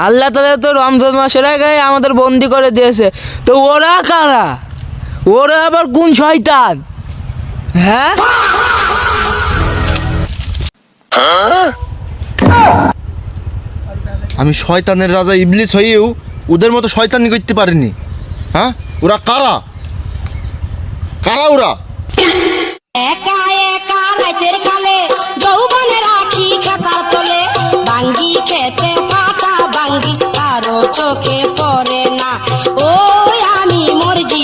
আল্লাহ তাআলা তো রমজান মাসের আগে আমাদের বন্দি করে দিয়েছে, তো ওরা কারা? ওরা আবার কোন শয়তান? হ্যাঁ, আমি শয়তানের রাজা ইবলিস হয়েও ওদের মতো শয়তানি করতে পারিনি। হ্যাঁ, ওরা কারা? কারা ওরা? একা একা রাতের কালে যৌবনে রাখি খাতার তলে, বাঙ্গি খেতে পাতা বাঙ্গি কারো চোখে পড়ে না, ওই আমি মরজি।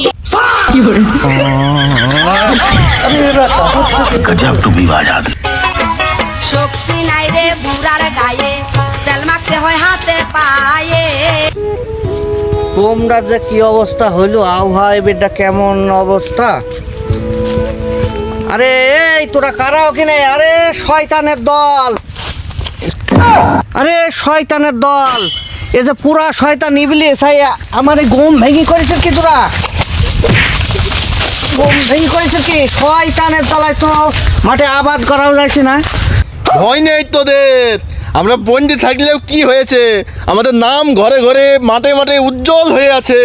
শক্তি নাই রে বুড়ার গায়ে, তেল মাখতে হয় হাতে পায়ে। তোমরা যে কি অবস্থা হইলো, আবহাওয়া এবারটা কেমন অবস্থা? আরে এই তোরা কারা ওখানে? আরে শয়তানের দল, আরে শয়তানের দল, এ যে পুরা শয়তান ইবলিস আমার গম ভেঙে করেছে কি? তোরা গম ভেঙে করেছে কি? শয়তানের দলায় তো মাঠে আবাদ করাও যাচ্ছে না। ভয় নেই তোদের, আমরা বন্দি থাকলেও কি হয়েছে, আমাদের নাম ঘরে ঘরে মাঠে মাঠে উজ্জ্বল হয়ে আছে।